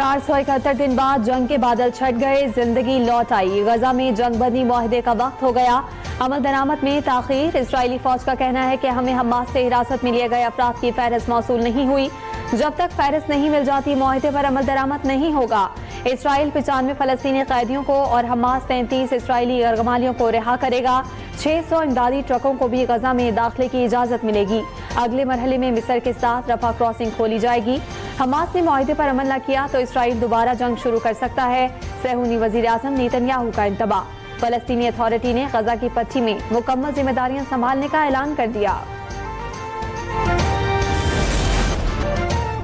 471 दिन बाद जंग के बादल छट गए, जिंदगी लौट आई। गजा में जंग बंदी मुआहदे का वक्त हो गया। अमल दरामद में ताखीर। इसराइली फौज का कहना है कि हमें हमास से हिरासत में लिए गए अफराद की फहरिस्त मौसूल नहीं हुई। जब तक फहरिस्त नहीं मिल जाती मुआहदे पर अमल दरामद नहीं होगा। इसराइल 95 फलस्तीनी कैदियों को और हमास 33 इसराइली यरगमालियों को रिहा करेगा। 600 इमदादी ट्रकों को भी गजा में दाखिले की इजाजत मिलेगी। अगले मरहले में मिस्र के साथ रफा क्रॉसिंग खोली जाएगी। हमास ने मुआहदे पर अमल न किया तो इसराइल दोबारा जंग शुरू कर सकता है। सहूनी वजीर आजम नेतन्याहू का इंतबाह। फलस्तीनी अथॉरिटी ने गजा की पट्टी में मुकम्मल जिम्मेदारियां संभालने का ऐलान कर दिया।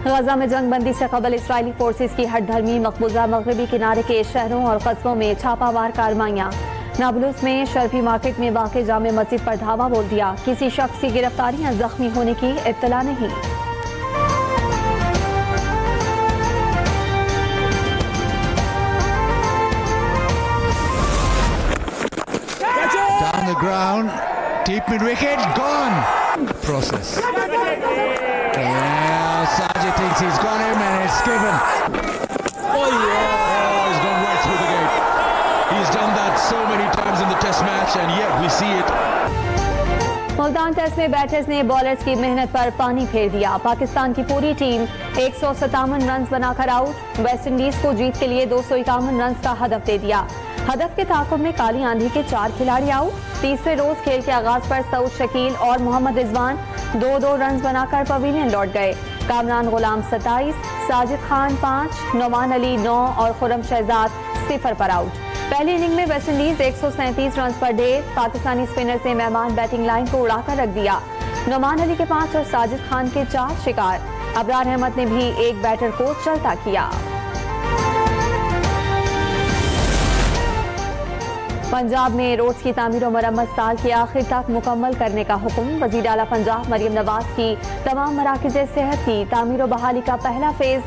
गजा में जंग बंदी से कबल इसराइली फोर्सेज की हटधर्मी। मकबूजा मगरबी किनारे के शहरों और कस्बों में छापामार कार्रवाइयां। नाबलुस में शर्फी मार्केट में वाक़ई जामे मस्जिद पर धावा बोल दिया। किसी शख्स की गिरफ्तारी या जख्मी होने की इत्तला नहीं। Down the ground, deep mid wicket, gone. Process. Yeah, Sajid thinks he's got him and it's given. Oh, he's gone right through the gate. He's done that so many times in the Test match, and yet we see it. Multan test में batters ने bowlers की मेहनत पर पानी फेर दिया। पाकिस्तान की पूरी टीम 157 रन बनाकर आउट। वेस्ट इंडीज को जीत के लिए 251 रन का हदफ दे दिया। हदफ के ताक़ुब में काली आंधी के 4 खिलाड़ी आउट। तीसरे रोज खेल के आगाज पर सऊद शकील और मोहम्मद रिजवान 2-2 रन बनाकर पवेलियन लौट गए। कामरान गुलाम 27, साजिद खान 5, नोमान अली 9 और खुरम शहजाद 0 पर आउट। पहली इनिंग में वेस्ट इंडीज 137 रन पर ढेर। पाकिस्तानी स्पिनर से मेहमान बैटिंग लाइन को उड़ाकर रख दिया। नोमान अली के 5 और साजिद खान के 4 शिकार। अबरार अहमद ने भी एक बैटर को चलता किया। पंजाब में रोड्स की तामीर और मरम्मत साल के आखिर तक मुकम्मल करने का हुक्म। वज़ीर आला पंजाब मरियम नवाज की तमाम मराकिज़ सेहत की तामीर और बहाली का पहला फेज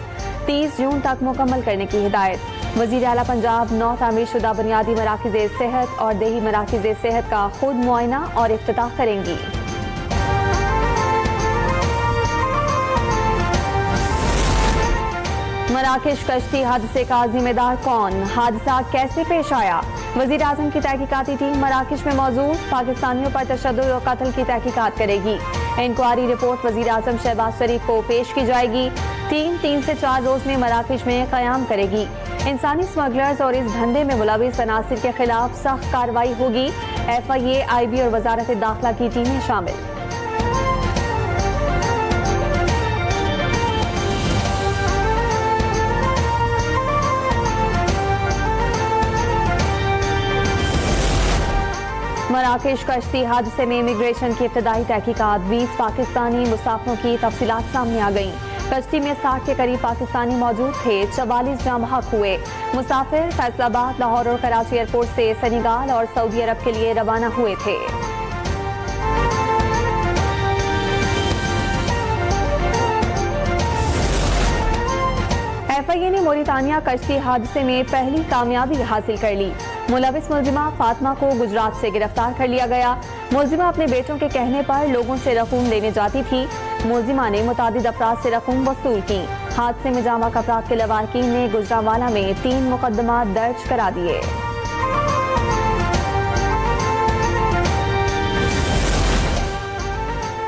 30 जून तक मुकम्मल करने की हिदायत। वज़ीर आला पंजाब 9 तामीर शुदा बुनियादी मराकिज़ सेहत और देही मराकिज़ सेहत का खुद मुआयना और इफ्तिताह करेंगी। मराकेश कश्ती हादसे का जिम्मेदार कौन? हादसा कैसे पेश आया? वज़ीर आज़म की तहकीकाती टीम मराकेश में मौजूद। पाकिस्तानियों पर तशद्दुद और कत्ल की तहकीकात करेगी। इंक्वायरी रिपोर्ट वज़ीर आज़म शहबाज शरीफ को पेश की जाएगी। टीम 3 से 4 रोज में मराकेश में क़याम करेगी। इंसानी स्मगलर्स और इस धंधे में मुलविस अनासिर के खिलाफ सख्त कार्रवाई होगी। FIA, IB और वजारत दाखिला की टीमें शामिल। मराकेश कश्ती हादसे में इमिग्रेशन की इब्तदाई तहकीकात। 20 पाकिस्तानी मुसाफिरों की तफसीलात सामने आ गईं। कश्ती में 60 के करीब पाकिस्तानी मौजूद थे। 44 जाम हक हुए। मुसाफिर फैसलाबाद, लाहौर और कराची एयरपोर्ट से सेनेगाल और सऊदी अरब के लिए रवाना हुए थे। FIA ने मोरितानिया कश्ती हादसे में पहली कामयाबी हासिल कर ली। मुलविस मुलजिमा फातिमा को गुजरात से गिरफ्तार कर लिया गया। मुलजिमा अपने बेटों के कहने पर लोगों से रकूम लेने जाती थी। मुलजिमा ने मुतादिद अफराद से रकूम वसूल की। हादसे में जामा अफराद के लवाकिन ने गुजरांवाला में 3 मुकदमा दर्ज करा दिए।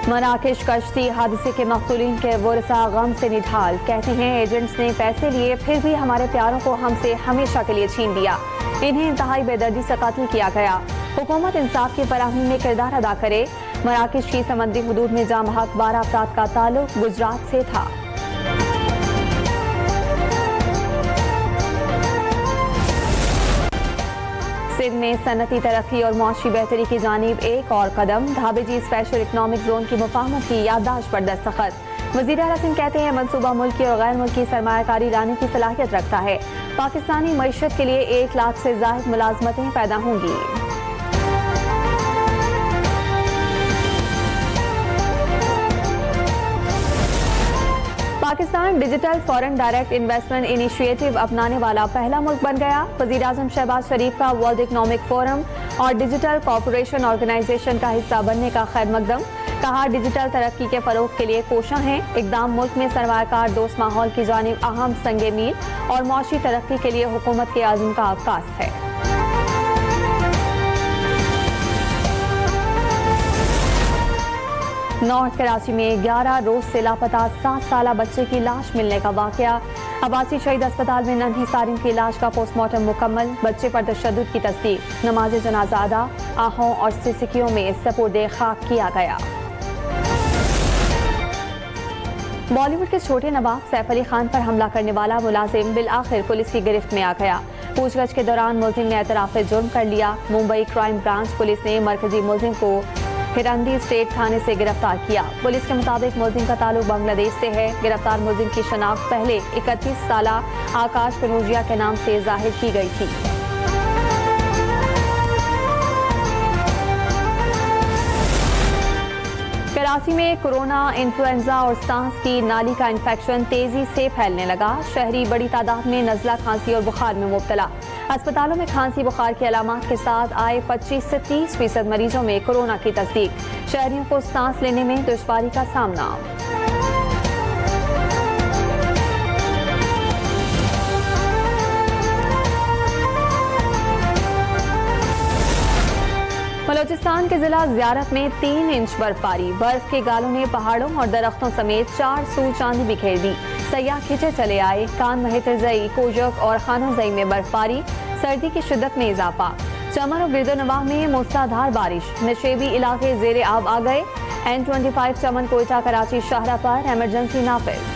मराकेश कश्ती हादसे के मकतूलीन के वरसा गम से निढाल। कहते हैं एजेंट्स ने पैसे लिए फिर भी हमारे प्यारों को हमसे हमेशा के लिए छीन लिया। इन्हें इंतहाई बेदर्दी से कत्ल किया गया। हुकूमत इंसाफ की फराहमी में किरदार अदा करे। मराकेश की समंदरी हुदूद में जाम हक 12 अफराद का ताल्लुक गुजरात से था। सिंध में सनती तरक्की और मुआशी बेहतरी की जानिब एक और कदम। धाबेजी स्पेशल इकनॉमिक जोन की मुफाहमत की याददाश्त पर दस्तखत। वज़ीर आला सिंध कहते हैं मनसूबा मुल्की और गैर मुल्की सरमायाकारी लाने की सलाहियत रखता है। पाकिस्तानी मईशत के लिए 1 लाख से ज़ायद मुलाजमतें पैदा होंगी। Pakistan digital foreign direct investment initiative अपनाने वाला पहला मुल्क बन गया। वज़ीर आज़म शहबाज शरीफ का वर्ल्ड इकनॉमिक फोरम और डिजिटल कॉर्पोरेशन ऑर्गेनाइजेशन का हिस्सा बनने का खैर मकदम। कहा, डिजिटल तरक्की के फरोग के लिए कोशिश है। इकदाम मुल्क में सरमायाकार दोस्त माहौल की जानिब अहम संगे मील और मौशी तरक्की के लिए हुकूमत के आज़म का आगाज है। नॉर्थ कराची में 11 रोज से लापता 7 साला बच्चे की लाश मिलने का वाकया। अब्बासी शहीद अस्पताल में नन्ही सारिन की लाश का पोस्टमार्टम मुकम्मल। बच्चे पर तशद्दुद की तस्दीक। नमाज जनाजा अदा आहों और सिसिकियों में सपुर्दे खाक किया गया। बॉलीवुड के छोटे नवाब सैफ अली खान पर हमला करने वाला मुलाजिम बिल आखिर पुलिस की गिरफ्त में आ गया। पूछगछ के दौरान मुलजिम ने एतराफ़ जुर्म कर लिया। मुंबई क्राइम ब्रांच पुलिस ने मरकजी मुलजिम को हिरंदी स्टेट थाने से गिरफ्तार किया। पुलिस के मुताबिक मुलजिम का ताल्लुक बांग्लादेश से है। गिरफ्तार मुलजिम की शनाख्त पहले 31 साला आकाश कनौजिया के नाम से जाहिर की गई थी। कराची में कोरोना, इन्फ्लुएंजा और सांस की नाली का इन्फेक्शन तेजी से फैलने लगा। शहरी बड़ी तादाद में नज़ला, खांसी और बुखार में मुब्तला। अस्पतालों में खांसी बुखार के अलामात के साथ आए 25 से 30% मरीजों में कोरोना की तस्दीक। शहरियों को सांस लेने में दुश्वारी का सामना। बलोचिस्तान के जिला ज़ियारत में 3 इंच बर्फबारी। बर्फ के गालों ने पहाड़ों और दरख्तों समेत 4 सू चांदी बिखेर दी। सयाह खिंचे चले आए। कान महितरजई, कोजक और खानोजई में बर्फबारी। सर्दी की शिद्दत में इजाफा। चमन और गिरदोनवाह में मूसलाधार बारिश। नशेबी इलाके जेरे आब आ गए। N25 चमन कोयटा कराची शाहरा पर इमरजेंसी नाफिज।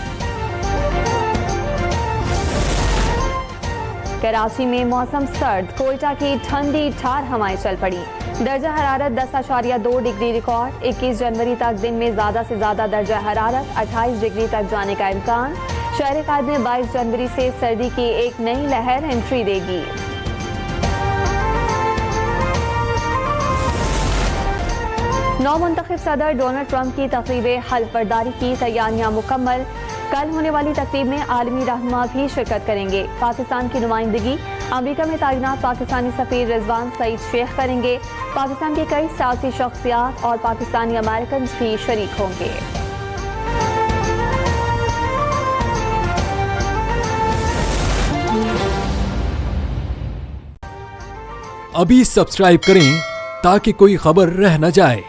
कराची में मौसम सर्द। कोयटा की ठंडी ठार हवाएं चल पड़ी। दर्जा हरारत 10.2 डिग्री रिकॉर्ड। 21 जनवरी तक दिन में ज्यादा से ज्यादा दर्जा हरारत 28 डिग्री तक जाने का इम्कान। शहर कायद में 22 जनवरी से सर्दी की एक नई लहर एंट्री देगी। नौमुंतखब सदर डोनाल्ड ट्रंप की तकरीब हल्फबरदारी की तैयारियां मुकम्मल। कल होने वाली तकरीब में आलमी रहनुमा भी शिरकत करेंगे। पाकिस्तान की नुमाइंदगी अमेरिका में तैनात पाकिस्तानी सफीर रिजवान सईद शेख करेंगे। पाकिस्तान की कई सियासी शख्सियात और पाकिस्तानी अमेरिकन भी शरीक होंगे। अभी सब्सक्राइब करें ताकि कोई खबर रह न जाए।